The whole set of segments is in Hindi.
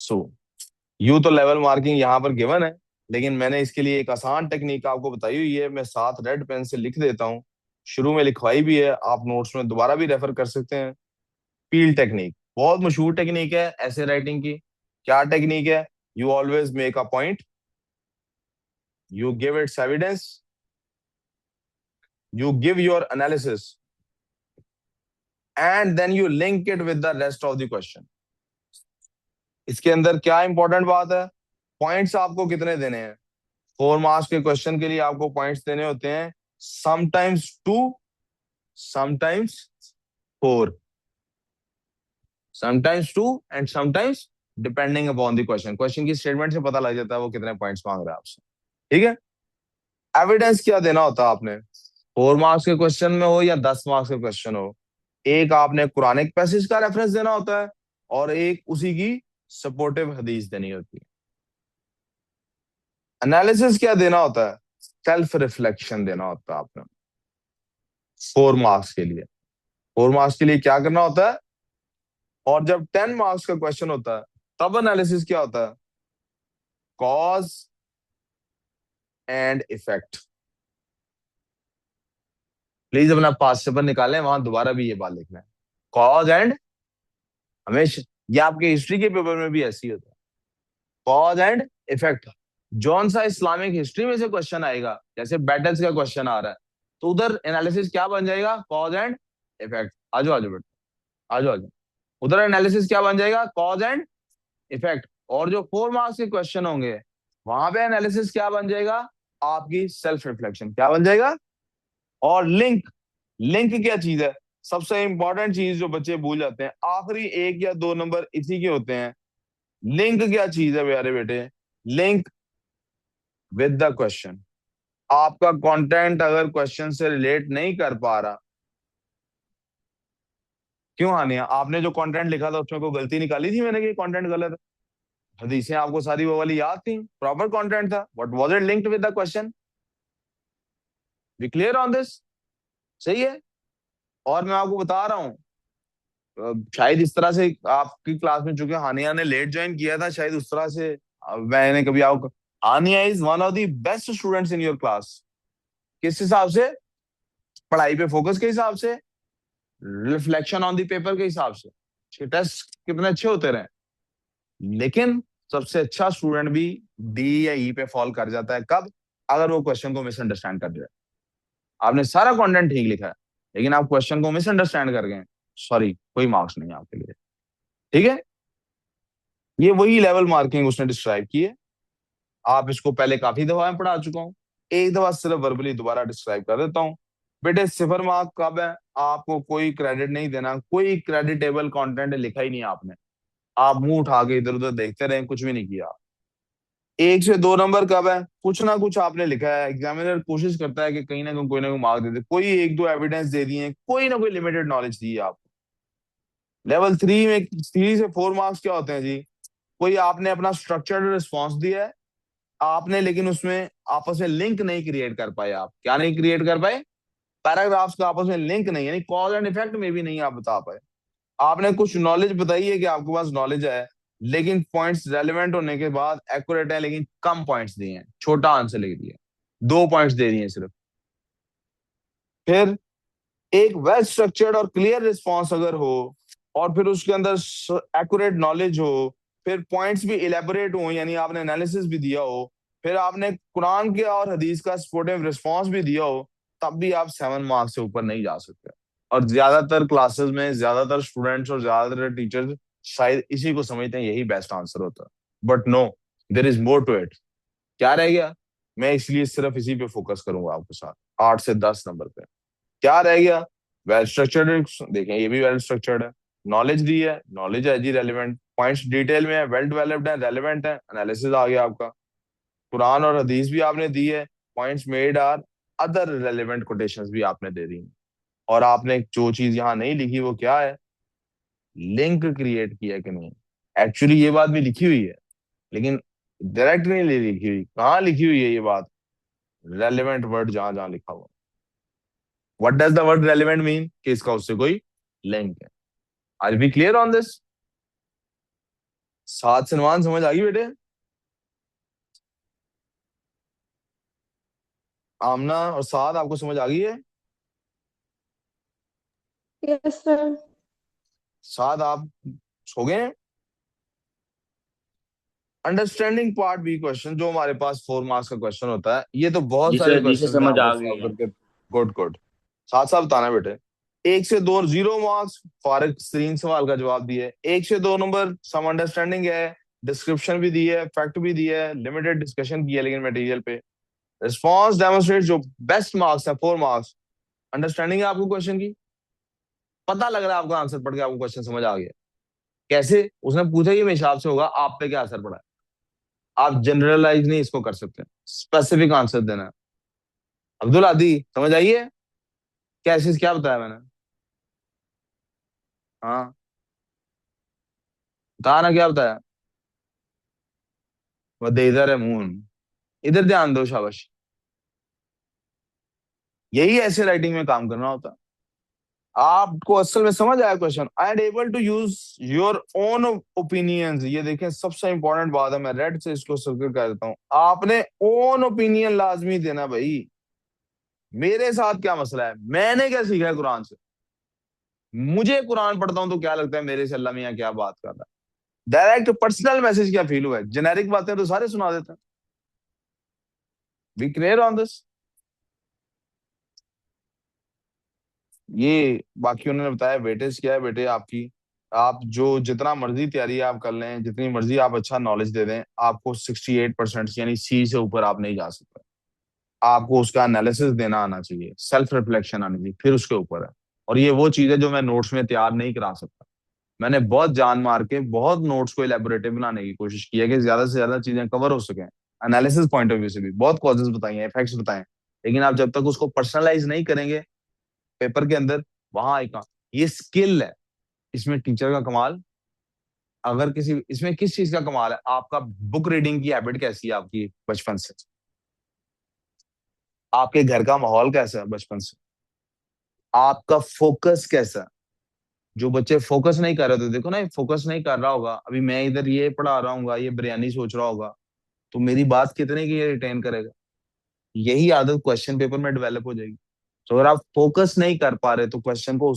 सो यू तो लेवल मार्किंग यहाँ पर गिवन है, लेकिन मैंने इसके लिए एक आसान टेक्निक आपको बताई हुई है। मैं साथ रेड पेन से लिख देता हूँ, शुरू में लिखवाई भी है, आप नोट्स में दोबारा भी रेफर कर सकते हैं। पील टेक्निक बहुत मशहूर टेक्निक है ऐसे राइटिंग की। क्या टेक्निक है? You always make a point, you give its evidence, you give your analysis, and then you link it with the rest of the question. इसके अंदर क्या इंपॉर्टेंट बात है? पॉइंट्स आपको कितने देने हैं? 4 मार्क्स के क्वेश्चन के लिए आपको पॉइंट्स देने होते हैं sometimes 2, sometimes 4, sometimes 2 and sometimes depending upon the question. Question की स्टेटमेंट से पता लग जाता है वो कितने पॉइंट्स मांग रहा है आपसे। ठीक है। एविडेंस क्या देना होता है आपने? 4 मार्क्स के क्वेश्चन में हो या 10 मार्क्स के क्वेश्चन हो, एक आपने कुरानिक पैसेज का रेफरेंस देना होता है और एक उसी की सपोर्टिव हदीस देनी होती है। एनालिसिस क्या देना होता है? सेल्फ रिफ्लेक्शन देना होता है आपने 4 मार्क्स के लिए। 4 मार्क्स के लिए क्या करना होता है? और जब 10 मार्क्स का क्वेश्चन होता है तब एनालिसिस क्या होता है? Cause and effect. प्लीज अपना पास पेपर निकालें, वहां दोबारा भी ये बात लिखना है, कॉज एंड। हमेशा ये आपके हिस्ट्री के पेपर में भी ऐसी होता है, कॉज एंड इफेक्ट। जौन सा इस्लामिक हिस्ट्री में से क्वेश्चन आएगा, जैसे बैटल्स का क्वेश्चन आ रहा है, तो उधर एनालिसिस क्या बन जाएगा? Cause and effect. आजो आजो बेटा, आजो आजो। उधर एनालिसिस क्या बन जाएगा? Cause and effect. और जो 4 मार्क्स के क्वेश्चन होंगे वहां पे एनालिसिस क्या बन जाएगा? आपकी सेल्फ रिफ्लेक्शन क्या बन जाएगा? और लिंक। लिंक क्या चीज है? सबसे इंपॉर्टेंट चीज जो बच्चे भूल जाते हैं, आखिरी 1 या 2 नंबर इसी के होते हैं। लिंक क्या चीज है प्यारे बेटे? Link with the question. आपका कंटेंट अगर क्वेश्चन से रिलेट नहीं कर पा रहा, क्यों हानिया? आपने जो कंटेंट लिखा था उसमें कोई गलती निकाली थी मैंने कि कंटेंट गलत है? हदीसें आपको सारी वो वाली याद थी, प्रॉपर कंटेंट था, but was it linked with the question? We clear on this? सही है। और मैं आपको बता रहा हूँ, शायद इस तरह से आपकी क्लास में, चूंकि हानिया ने लेट ज्वाइन किया था, शायद उस तरह से मैंने कभी आपको। Haniya is one of the best students in your class. किस हिसाब से? पढ़ाई पे फोकस के हिसाब से, रिफ्लेक्शन ऑन द पेपर के हिसाब से, उसके टेस्ट कितने अच्छे होते रहे। लेकिन सबसे अच्छा स्टूडेंट भी डी या ई पे फॉल कर जाता है, कब? अगर वो क्वेश्चन को मिसअंडरस्टैंड कर जाए। आपने सारा कंटेंट ठीक लिखा है लेकिन आप क्वेश्चन को मिसअंडरस्टैंड कर गए, सॉरी, कोई मार्क्स नहीं है आपके लिए। ठीक है। ये वही लेवल मार्किंग उसने डिस्क्राइब की है। आप इसको पहले काफी दफा मैं पढ़ा चुका हूँ, एक दफा सिर्फ वर्बली दोबारा डिस्क्राइब कर देता हूँ। बेटे 0 मार्क कब है? आपको कोई क्रेडिट नहीं देना, कोई क्रेडिटेबल कंटेंट लिखा ही नहीं आपने। आप मुंह उठा के इधर उधर देखते रहे, कुछ भी नहीं किया। 1 से 2 नंबर कब है? कुछ ना कुछ आपने लिखा है, एग्जामिनर कोशिश करता है कि कहीं ना कोई मार्क दे दे, कोई 1 2 एविडेंस दे दिए, कोई ना कोई लिमिटेड नॉलेज दी है आपको। लेवल 3 में 3 से 4 मार्क्स क्या होते हैं जी? कोई आपने अपना स्ट्रक्चर्ड रिस्पॉन्स दिया है आपने, लेकिन उसमें आपस में लिंक नहीं क्रिएट कर पाए। आप क्या नहीं क्रिएट कर पाए? पैराग्राफ्स का आपस में लिंक नहीं, यानी कॉज एंड इफेक्ट में भी नहीं आप बता पाए। आपने कुछ नॉलेज बताई है कि आपके पास नॉलेज है, लेकिन पॉइंट्स रेलिवेंट होने के बाद एक्यूरेट है लेकिन कम पॉइंट्स दिए हैं, छोटा आंसर लिख दिया, 2 पॉइंट्स दे दिए सिर्फ। फिर एक वेल स्ट्रक्चर्ड और क्लियर रिस्पॉन्स अगर हो, और फिर उसके अंदर एक्यूरेट नॉलेज हो, फिर पॉइंट्स भी इलेबोरेट हो, यानी आपने एनालिसिस भी दिया हो, फिर आपने कुरान के और हदीस का सपोर्टिव रिस्पॉन्स भी दिया हो, तब भी आप 7 मार्क्स से ऊपर नहीं जा सकते। और ज्यादातर क्लासेस में ज्यादातर स्टूडेंट्स और ज्यादातर टीचर्स शायद इसी को समझते हैं यही बेस्ट आंसर होता है, but no, there is more to it. क्या रह गया? मैं इसलिए सिर्फ इसी पे फोकस करूंगा आपके साथ, 8 से 10 नंबर पे। क्या रह गया? Well structured. देखें ये भी वेल स्ट्रक्चर्ड है, नॉलेज दी है, नॉलेज है जी रेलिवेंट, पॉइंट्स डिटेल में है, वेल डेवलप्ड है, रेलिवेंट है, एनालिसिस आ गया आपका। कुरान और हदीस भी आपने दी है, points made are, other relevant quotations भी आपने दे दी। और आपने जो चीज यहाँ नहीं लिखी वो क्या है? लिंक क्रिएट किया कि नहीं। एक्चुअली ये बात भी लिखी हुई है, लेकिन डायरेक्ट नहीं लिखी हुई। कहाँ लिखी हुई है ये बात? रेलिवेंट वर्ड जहां जहां लिखा हुआ। What does the word relevant mean? कि इसका उससे कोई लिंक है। Are we clear on this? सात सलमान समझ आ गई बेटे? आमना और साद आपको समझ आ गई है? Yes sir. साद आप सो गए हैं? अंडरस्टैंडिंग पार्ट बी क्वेश्चन, जो हमारे पास 4 मार्क्स का क्वेश्चन होता है, ये तो बहुत सारे जी सर क्वेश्चन में समझ आपको आ गई सॉल्व है। करके। Good good. साथ साथ बताना बेटे। 1 से 2 0 मार्क्स, फारिग 3 सवाल का जवाब दिए। 1 से 2 नंबर सम अंडरस्टैंडिंग है, डिस्क्रिप्शन भी दी है, फैक्ट भी दिया है, लिमिटेड डिस्कशन की है लेकिन मटेरियल पे। रिस्पॉन्स डेमोन्स्ट्रेट जो बेस्ट मार्क्स है 4 मार्क्स। अंडरस्टैंडिंग है आपको क्वेश्चन की, पता लग रहा है आपका आंसर पढ़ के आपको क्वेश्चन समझ आ गया। कैसे? उसने पूछा ये मेरे हिसाब से होगा, आप पे क्या असर पड़ा है। आप जनरलाइज नहीं इसको कर सकते, स्पेसिफिक आंसर देना है। अब्दुल आदि समझ आइए, कैसे क्या बताया मैंने? हाँ, कहा ना क्या बताया? वह दे इधर है मून, इधर ध्यान दो, शाबाश। यही ऐसे राइटिंग में काम करना होता है। आपको असल में समझ आया question? I am able to use your own opinions. ये देखें सबसे इंपॉर्टेंट बात है, मैं रेड से इसको सर्कल कर देता हूं। आपने ओन ओपिनियन लाजमी देना भाई। मेरे साथ क्या मसला है, मैंने क्या सीखा है कुरान से? मुझे कुरान पढ़ता हूं तो क्या लगता है मेरे से अल्लाह मियां क्या बात कर रहा है। डायरेक्ट पर्सनल मैसेज क्या फील हुआ है, जेनेरिक बातें तो सारे सुना देते हैं। Be clear on this. ये बाकी उन्होंने बताया वेटेज क्या है बेटे आपकी। आप जो जितना मर्जी तैयारी आप कर लें, जितनी मर्जी आप अच्छा नॉलेज दे दें, आपको 68% यानी सी से ऊपर आप नहीं जा सकते। आपको उसका एनालिसिस देना आना चाहिए, सेल्फ रिफ्लेक्शन आनी चाहिए, फिर उसके ऊपर है। और ये वो चीज है जो मैं नोट्स में तैयार नहीं करा सकता। मैंने बहुत जान मार के बहुत नोट्स को इलेबोरेटिव बनाने की कोशिश की है कि ज्यादा से ज्यादा चीजें कवर हो सके। एनालिसिस पॉइंट ऑफ व्यू से भी बहुत कॉजेस बताई हैं, इफेक्ट्स बताए हैं। लेकिन आप जब तक उसको पर्सनलाइज नहीं करेंगे पेपर के अंदर, वहां आएगा। ये स्किल है, इसमें टीचर का कमाल। अगर किसी इसमें किस चीज का कमाल है, आपका बुक रीडिंग की हैबिट कैसी है आपकी बचपन से, आपके घर का माहौल कैसा है बचपन से, आपका फोकस कैसा है। जो बच्चे फोकस नहीं कर रहे, तो देखो ना, ये फोकस नहीं कर रहा होगा, अभी मैं इधर ये पढ़ा रहा हूँ, ये बिरयानी सोच रहा होगा, तो मेरी बात कितने की ये रिटेन करेगा। यही आदत क्वेश्चन पेपर में डेवलप हो जाएगी। तो अगर आप फोकस नहीं कर पा रहे तो क्वेश्चन को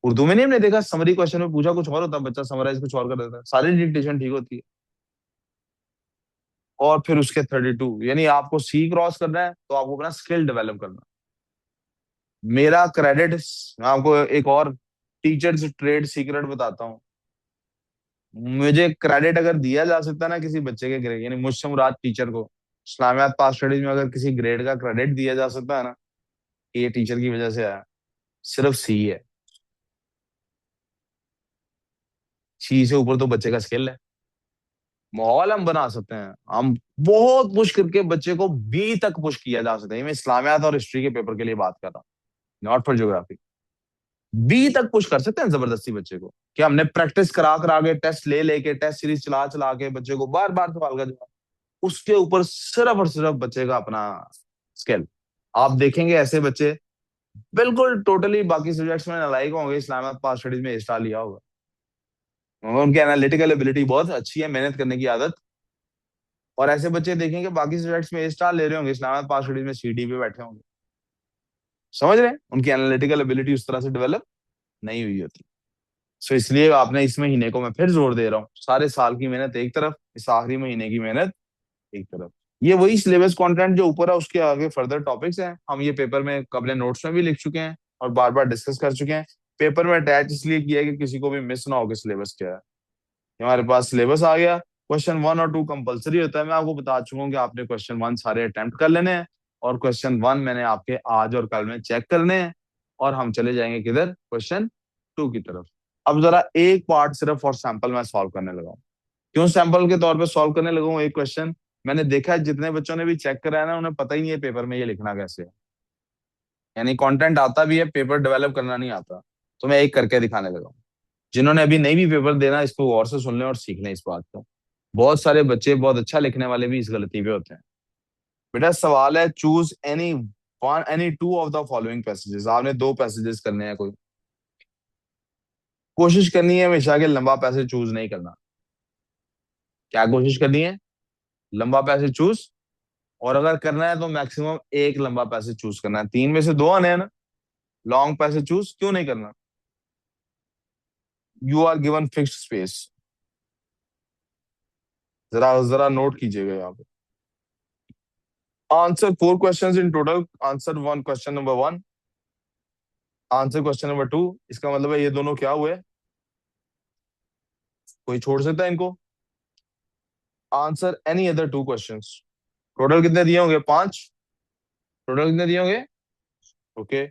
उर्दू में नहीं हमने देखा, समरी क्वेश्चन में पूछा कुछ और होता है, बच्चा समराइज कुछ और कर देता है, सारी डिक्टेशन ठीक होती है। और फिर उसके 32, यानी आपको सी क्रॉस करना है तो आपको अपना स्किल डेवलप करना है। मेरा क्रेडिट, मैं आपको एक और टीचर्स ट्रेड सीक्रेट बताता हूँ। मुझे क्रेडिट अगर दिया जा सकता है ना किसी बच्चे के ग्रेड, यानी मुझसे मुराद टीचर को, इस्लामियात पास स्टडीज में अगर किसी ग्रेड का क्रेडिट दिया जा सकता है ना, कि ये टीचर की वजह से आया, सिर्फ सी है। सी से ऊपर तो बच्चे का स्किल है। माहौल हम बना सकते हैं, हम बहुत पुश करके बच्चे को बी तक पुश किया जा सकता है। मैं इस्लामियात और हिस्ट्री के पेपर के लिए बात कर रहा हूँ, नॉट फॉर ज्योग्राफी। बी तक पुश कर सकते हैं जबरदस्ती बच्चे को, कि हमने प्रैक्टिस करा करा के, टेस्ट ले लेके, टेस्ट सीरीज चला चला के बच्चे को बार बार सवाल का जवाब, उसके ऊपर सिर्फ और सिर्फ बच्चे का अपना स्किल। आप देखेंगे ऐसे बच्चे बिल्कुल टोटली बाकी सब्जेक्ट्स में नालायक होंगे, इस्लामाबाद पास स्टडीज में स्टार लिया होगा। उनकी एनालिटिकल एबिलिटी बहुत अच्छी है, मेहनत करने की आदत। और ऐसे बच्चे देखेंगे बाकी सब्जेक्ट्स में स्टार ले रहे होंगे, इस्लामाबाद पास स्टडीज में सीडी पे बैठे होंगे। समझ रहे हैं? उनकी एनालिटिकल एबिलिटी उस तरह से डेवलप नहीं हुई होती। सो इसलिए आपने इस महीने को, मैं फिर जोर दे रहा हूँ, सारे साल की मेहनत एक तरफ, इस आखिरी महीने की मेहनत एक तरफ। ये वही सिलेबस कंटेंट जो ऊपर है, उसके आगे फर्दर टॉपिक्स हैं, हम ये पेपर में अपने नोट्स में भी लिख चुके हैं और बार बार डिस्कस कर चुके हैं। पेपर में अटैच इसलिए किया है कि किसी को भी मिस ना हो कि सिलेबस क्या है। हमारे पास सिलेबस आ गया। क्वेश्चन 1 और 2 कंपलसरी होता है, मैं आपको बता चुका हूँ कि आपने क्वेश्चन 1 सारे अटेम्प्ट कर लेने हैं, और क्वेश्चन 1 मैंने आपके आज और कल में चेक करने हैं, और हम चले जाएंगे किधर, क्वेश्चन 2 की तरफ। अब जरा एक पार्ट सिर्फ और सैंपल मैं सॉल्व करने लगा हूँ। क्यों सैंपल के तौर पे सॉल्व करने लगा हूँ एक क्वेश्चन? मैंने देखा है जितने बच्चों ने भी चेक कराया ना, उन्हें पता ही नहीं है पेपर में ये लिखना कैसे है। यानी कंटेंट आता भी है, पेपर डेवलप करना नहीं आता। तो मैं एक करके दिखाने लगा हूँ। जिन्होंने अभी नहीं भी पेपर देना, इसको गौर से सुन लें और सीख लें इस बात को। बहुत सारे बच्चे बहुत अच्छा लिखने वाले भी इस गलती पे होते हैं। बेटा सवाल है, choose any 2 of the following passages. आपने 2 पैसेजेस करने हैं कोई। कोशिश करनी है हमेशा के लंबा पैसेज चूज नहीं करना। क्या कोशिश करनी है? लंबा पैसेज चूज, और अगर करना है तो मैक्सिमम एक लंबा पैसेज चूज करना है, तीन में से दो आने हैं ना। लॉन्ग पैसेज चूज क्यों नहीं करना? You are given fixed space. जरा जरा नोट कीजिएगा यहाँ पे। Answer four questions in total, answer one question number one, answer question number two. इसका मतलब है ये दोनों क्या हुए? कोई छोड़ सकता है इनको? Answer any other two questions. Total कितने दिए होंगे? पांच। टोटल कितने दिए होंगे? Okay.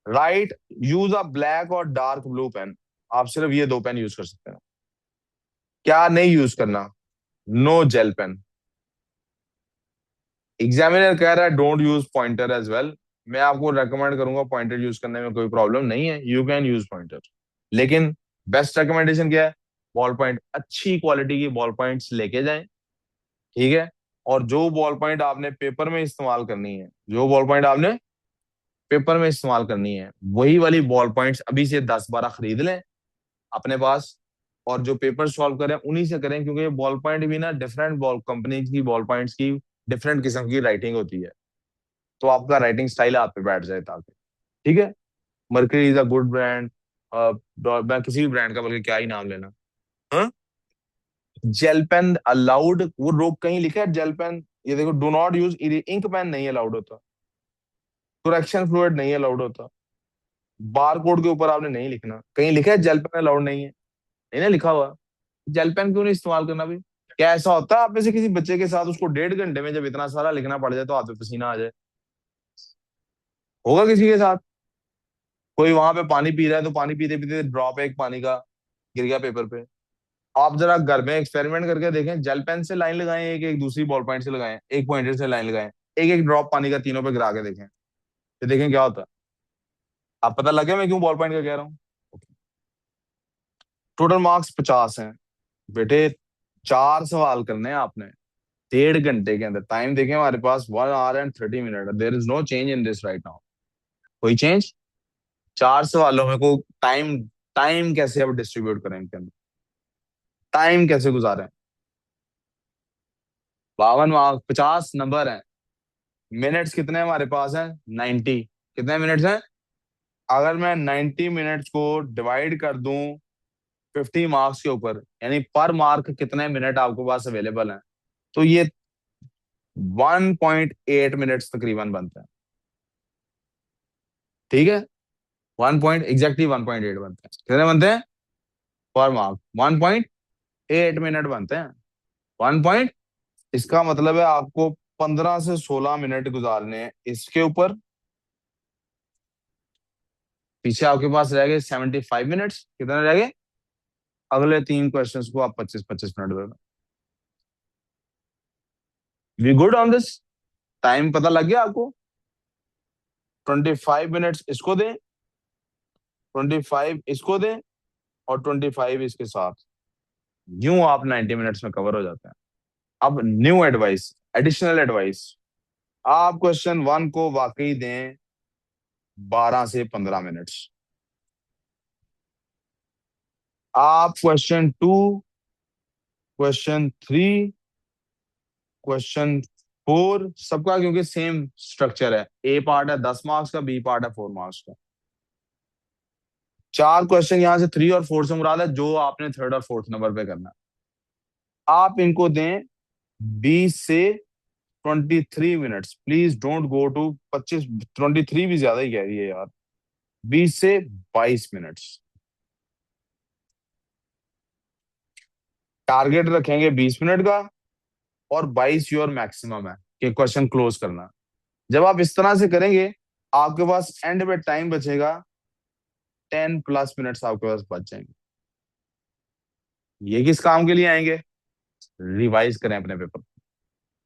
Right, use a black और डार्क ब्लू पेन। आप सिर्फ ये दो पेन यूज कर सकते हैं। क्या नहीं यूज करना? No gel pen. एग्जामिनर कह रहा है don't use pointer as well. मैं आपको रेकमेंड करूंगा पॉइंटर यूज करने में कोई प्रॉब्लम नहीं है, यू कैन यूज पॉइंटर। लेकिन बेस्ट रिकमेंडेशन क्या है? बॉल पॉइंट, अच्छी क्वालिटी की बॉल पॉइंट्स लेके जाएं। ठीक है। और जो बॉल पॉइंट आपने पेपर में इस्तेमाल करनी है, जो बॉल पॉइंट आपने पेपर में इस्तेमाल करनी है, वही वाली बॉल पॉइंट्स अभी से 10-12 खरीद लें अपने पास। और जो पेपर सॉल्व करें उन्हीं से करें, क्योंकि ये बॉल पॉइंट भी ना डिफरेंट बॉल कंपनी की बॉल पॉइंट्स की डिफरेंट किस्म की राइटिंग होती है। तो आपका राइटिंग स्टाइल आप पे बैठ जाए ताकि। ठीक है। Mercury is a good brand. मैं किसी भी ब्रांड का बल्कि क्या ही नाम लेना। हाँ। जेल पेन अलाउड, वो रोक कहीं लिखा है जेल पेन? ये देखो, do not use ink pen नहीं अलाउड होता, करेक्शन फ्लूइड नहीं अलाउड होता। बार कोड के ऊपर आपने नहीं लिखना, कहीं लिखा है जेल पेन अलाउड नहीं है? नहीं ना लिखा हुआ। जेल पेन क्यों नहीं इस्तेमाल करना भाई? क्या ऐसा होता है आप में से किसी बच्चे के साथ, उसको 1.5 घंटे में जब इतना सारा लिखना पड़ जाए तो हाथ पे पसीना आ जाए? होगा किसी के साथ? कोई वहां पे पानी पी रहा है तो पानी पीते पीते ड्रॉप एक पानी का गिर गया पेपर पे। आप जरा घर में एक्सपेरिमेंट करके देखें, जेल पेन से लाइन लगाएं, एक एक दूसरी बॉल पॉइंट से लगाएं, एक पॉइंटर से लाइन लगाएं, एक एक ड्रॉप पानी का तीनों पे गिरा के देखें, फिर देखें क्या होता है। आप पता लगे मैं क्यों बॉल पॉइंट का कह रहा हूँ। टोटल मार्क्स 50 हैं बेटे। चार सवाल करने हैं आपने 1.5 घंटे के अंदर। टाइम देखें हमारे पास 1 hour and 30 minutes। There is no change in this right now. कोई चेंज? चार सवालों में को टाइम, टाइम कैसे अब डिस्ट्रीब्यूट करें इनके अंदर? टाइम कैसे गुजारें? 52 मार्क्स, 50 नंबर है। मिनट्स कितने हमारे पास हैं? 90। कितने मिनट्स हैं? अगर मैं 90 मिनट्स को डिवाइड कर दूं 50 मार्क्स के ऊपर, यानी पर मार्क कितने मिनट आपके पास अवेलेबल हैं, तो ये 1.8 मिनट्स तकरीबन बनते हैं। ठीक है। 1.8 बनते हैं। कितने बनते हैं? पर मार्क 1.8 मिनट बनते हैं। 1 पॉइंट, इसका मतलब है आपको 15 से 16 मिनट गुजारने हैं इसके ऊपर। पीछे आपके पास रह गए 75 मिनट्स। कितने रह गए? अगले तीन क्वेश्चंस को आप 25-25 मिनट देना। We good on this? Time पता लग गया आपको? 25 मिनट्स इसको दें, 25 इसको दें, और 25 इसके साथ। यूं आप 90 मिनट्स में कवर हो जाते हैं। अब न्यू एडवाइस, एडिशनल एडवाइस। आप क्वेश्चन वन को वाकई दें 12 से 15 मिनट्स। आप question two, question three, question four, सबका क्योंकि सेम स्ट्रक्चर है, ए पार्ट है 10 मार्क्स का, बी पार्ट है 4 मार्क्स का। चार क्वेश्चन यहां से थ्री और फोर से मुराद है जो आपने थर्ड और फोर्थ नंबर पे करना है। आप इनको दें 20 से 23 minutes. Please don't go to 25, 23 भी ज्यादा ही कह रही है यार। 20 से 22 मिनट्स। टारगेट रखेंगे 20 मिनट का, और 22 योर मैक्सिमम है कि क्वेश्चन क्लोज करना। जब आप इस तरह से करेंगे, आपके पास एंड में टाइम बचेगा, 10+ मिनट्स आपके पास बच जाएंगे। ये किस काम के लिए आएंगे? रिवाइज करें अपने पेपर,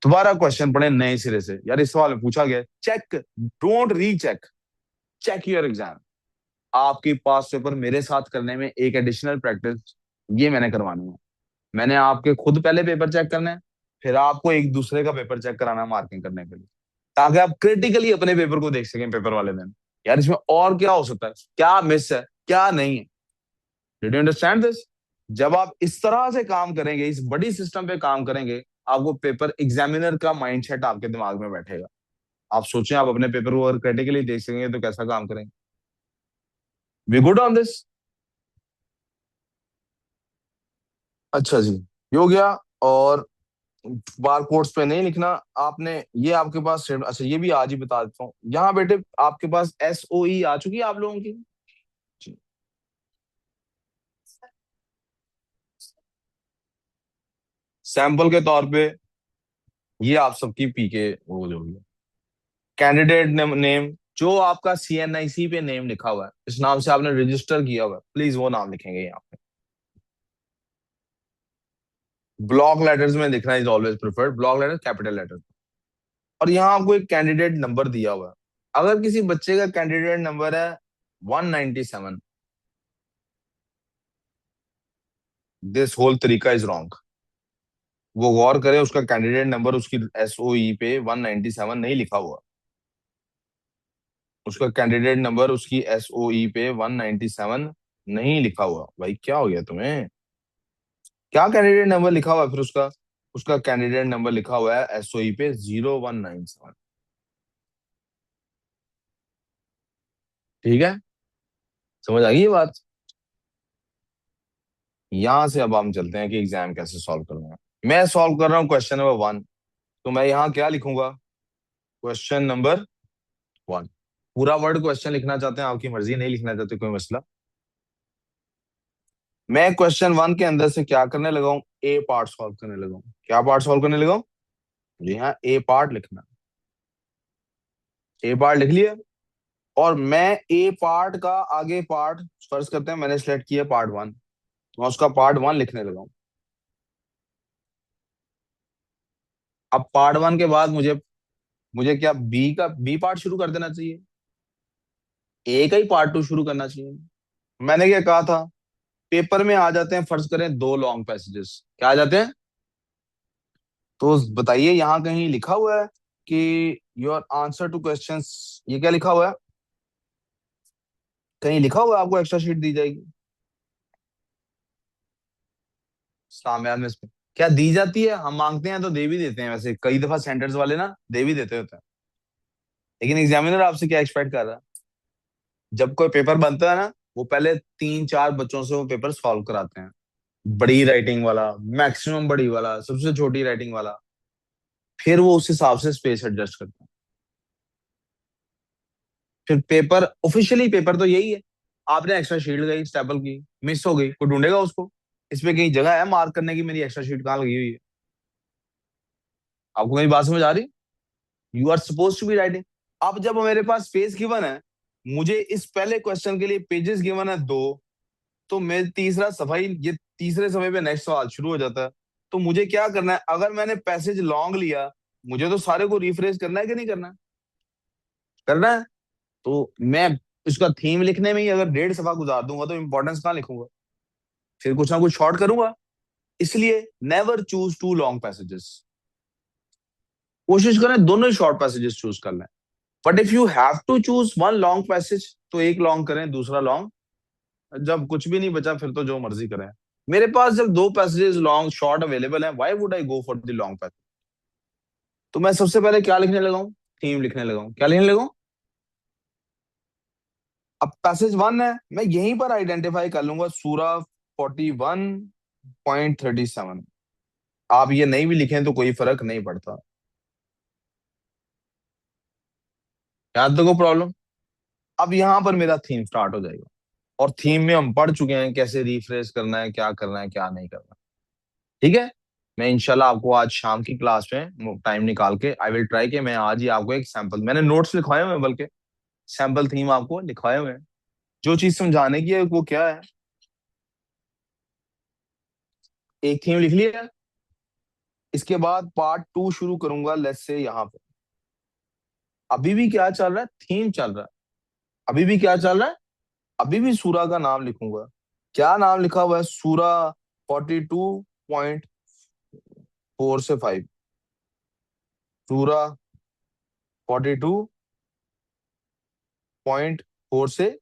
दोबारा क्वेश्चन पढ़ें नए सिरे से। यार इस सवाल में पूछा गया, check, don't recheck, check your exam. आपकी पास पेपर मेरे साथ करने में एक एडिशनल प्रैक्टिस ये मैंने करवानी है। मैंने आपके खुद पहले पेपर चेक करना है, फिर आपको एक दूसरे का पेपर चेक कराना है मार्किंग करने के लिए, ताकि आप क्रिटिकली अपने पेपर को देख सकें पेपर वाले दिन। यार इसमें और क्या हो सकता है, क्या मिस है, क्या नहीं है। Did you understand this? जब आप इस तरह से काम करेंगे, इस बड़ी सिस्टम पे काम करेंगे, आपको पेपर एग्जामिनर का माइंडसेट आपके दिमाग में बैठेगा। आप सोचें, आप अपने पेपर को अगर क्रिटिकली देख सकेंगे तो कैसा काम करेंगे। We good on this? अच्छा जी, ये हो गया। और बार कोड्स पे नहीं लिखना आपने, ये आपके पास अच्छा, ये भी आज ही बता देता हूँ। यहाँ बेटे आपके पास SOE आ चुकी है आप लोगों की जी। सैंपल के तौर पे ये आप सबकी पीके वो जो भी कैंडिडेट नेम, जो आपका CNIC पे नेम लिखा हुआ है, इस नाम से आपने रजिस्टर किया हुआ है, प्लीज वो नाम लिखेंगे यहाँ पे। ब्लॉक लेटर्स में लिखना is always preferred, block letter capital letter. और यहाँ आपको एक कैंडिडेट नंबर दिया हुआ है। अगर किसी बच्चे का कैंडिडेट नंबर है 197, दिस होल तरीका इज रॉन्ग। वो गौर करे, उसका कैंडिडेट नंबर उसकी SOE पे 197 नहीं लिखा हुआ। उसका कैंडिडेट नंबर उसकी SOE पे 197 नहीं लिखा हुआ। भाई क्या हो गया तुम्हें? क्या कैंडिडेट नंबर लिखा हुआ है फिर उसका? उसका कैंडिडेट नंबर लिखा हुआ है SOE पे 0197। ठीक है, समझ आ गई ये बात? यहां से अब हम चलते हैं कि एग्जाम कैसे सॉल्व करना है। मैं सॉल्व कर रहा हूँ क्वेश्चन नंबर 1, तो मैं यहाँ क्या लिखूंगा? Question number 1। पूरा वर्ड क्वेश्चन लिखना चाहते हैं आपकी मर्जी, नहीं लिखना चाहते कोई मसला। मैं क्वेश्चन 1 के अंदर से क्या करने लगा हूँ? ए पार्ट सॉल्व करने लगा हूँ। क्या पार्ट सॉल्व करने लगा हूँ? जी हाँ, ए पार्ट लिखना। ए पार्ट लिख लिया। और मैं ए पार्ट का आगे पार्ट, फर्ज करते हैं मैंने सिलेक्ट किया पार्ट 1, तो मैं उसका पार्ट 1 लिखने लगा हूँ। अब पार्ट 1 के बाद मुझे मुझे क्या बी पार्ट शुरू कर देना चाहिए? ए का ही पार्ट 2 शुरू करना चाहिए। मैंने क्या कहा था? पेपर में आ जाते हैं, फर्ज करें 2 लॉन्ग पैसेजेस, क्या आ जाते हैं? तो बताइए, यहाँ कहीं लिखा हुआ है कि योर आंसर टू क्वेश्चंस, ये क्या लिखा हुआ है? कहीं लिखा हुआ है आपको एक्स्ट्रा शीट दी जाएगी? सामने में इसमें क्या दी जाती है? हम मांगते हैं तो दे भी देते हैं, वैसे कई दफा सेंटर्स वाले ना दे भी देते होते हैं। लेकिन एग्जामिनर आपसे क्या एक्सपेक्ट कर रहा है? जब कोई पेपर बनता है ना, वो पहले 3-4 बच्चों से वो पेपर सॉल्व कराते हैं। बड़ी राइटिंग वाला, मैक्सिमम बड़ी वाला, सबसे छोटी राइटिंग वाला, फिर वो उस हिसाब से स्पेस एडजस्ट करते हैं। फिर पेपर ऑफिशियली पेपर तो यही है। आपने एक्स्ट्रा शीट लगाई, स्टेपल की, मिस हो गई, कोई ढूंढेगा उसको? इसमें कहीं जगह है मार्क करने की मेरी एक्स्ट्रा शीट कहाँ लगी हुई है? आपको मेरी बात समझ आ रही? You are suppose to be writing. अब जब मेरे पास पेज गिवन है, मुझे इस पहले क्वेश्चन के लिए पेजेस गिवन है 2, तो मैं तीसरा सफाई, ये तीसरे समय पे नेक्स्ट सवाल शुरू हो जाता है। तो मुझे क्या करना है? अगर मैंने पैसेज लॉन्ग लिया, मुझे तो सारे को रिफ्रेश करना है कि नहीं करना है? करना है। तो मैं इसका थीम लिखने में ही अगर 1.5 सफा गुजार दूंगा तो इंपॉर्टेंस कहाँ लिखूंगा? फिर कुछ ना कुछ शॉर्ट करूंगा। इसलिए नेवर चूज 2 लॉन्ग पैसेजेस। कोशिश करें दोनों ही शॉर्ट पैसेजेस चूज कर लें। But if you have to choose 1 long passage, तो एक लॉन्ग करें, दूसरा लॉन्ग। जब कुछ भी नहीं बचा, फिर तो जो मर्जी करें। मेरे पास जब 2 पैसेजेस लॉन्ग शॉर्ट अवेलेबल हैं, why would I go for the long passage? तो मैं सबसे पहले क्या लिखने लगा हूँ? थीम लिखने लगा हूँ। क्या लिखने लगा हूँ? अब पैसेज 1 है, मैं यहीं पर आइडेंटिफाई कर लूंगा, सूरा 41.37। आप ये नहीं भी लिखें तो कोई फर्क नहीं पड़ता। यहाँ तक को प्रॉब्लम? अब यहाँ पर मेरा थीम स्टार्ट हो जाएगा। और थीम में हम पढ़ चुके हैं कैसे रिफ्रेश करना है, क्या करना है, क्या नहीं करना। ठीक है। मैं इंशाल्लाह आपको आज शाम की क्लास में टाइम निकाल के आई विल ट्राई कि मैं आज ही आपको एक सैंपल, मैंने नोट्स लिखवाए हुए हैं, बल्कि सैंपल थीम आपको लिखवाए हुए हैं। जो चीज समझाने की है वो क्या है? एक थीम लिख लिया। इसके बाद पार्ट 2 शुरू करूंगा, लेट्स से यहाँ पे। अभी भी क्या चल रहा है? थीम चल रहा है। अभी भी क्या चल रहा है? अभी भी सूरा का नाम लिखूंगा। क्या नाम लिखा हुआ है? सूरा 42.4 से 5। सूरा 42.4 से,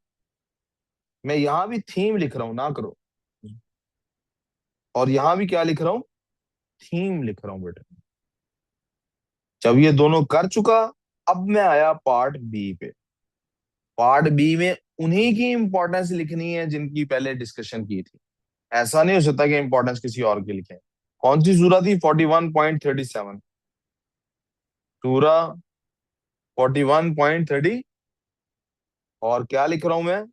मैं यहां भी थीम लिख रहा हूं, ना करो। और यहां भी क्या लिख रहा हूं, थीम लिख रहा हूं बेटा। जब ये दोनों कर चुका, अब मैं आया पार्ट बी पे। पार्ट बी में उन्हीं की इंपॉर्टेंस लिखनी है जिनकी पहले डिस्कशन की थी। ऐसा नहीं हो सकता कि इंपॉर्टेंस किसी और की लिखे। कौन सी सूरा थी? 41.37। सूरा 41.30। और क्या लिख रहा हूं मैं?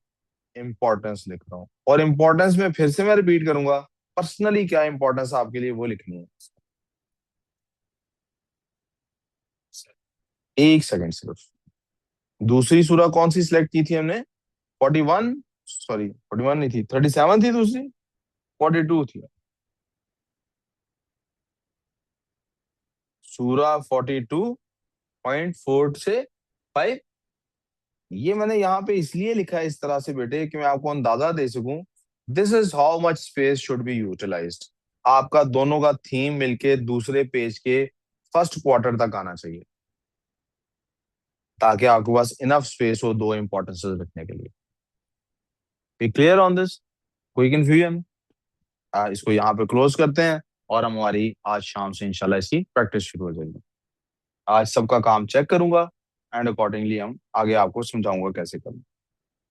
इंपॉर्टेंस लिख रहा हूं। और इंपॉर्टेंस में फिर से मैं रिपीट करूंगा, पर्सनली क्या इंपॉर्टेंस आपके लिए वो लिखनी है। एक सेकंड सिर्फ। दूसरी सूरा कौन सी सिलेक्ट की थी हमने? 41, सॉरी 41 नहीं थी, 37 थी दूसरी, 42 थी। सूरा 42.4 से 5। ये मैंने यहाँ पे इसलिए लिखा है इस तरह से बेटे कि मैं आपको अंदाजा दे सकूं, this is how much space should be utilized. आपका दोनों का थीम मिलके दूसरे पेज के फर्स्ट क्वार्टर तक आना चाहिए, ताकि आपके पास इनफ स्पेस हो दो इंपॉर्टेंसेस रखने के लिए। Be clear on this? कोई कंफ्यूजन? इसको यहाँ पे क्लोज करते हैं और हमारी आज शाम से इंशाल्लाह इसकी प्रैक्टिस शुरू हो जाएगी। आज सबका काम चेक करूंगा एंड अकॉर्डिंगली हम आगे आपको समझाऊंगा कैसे करना।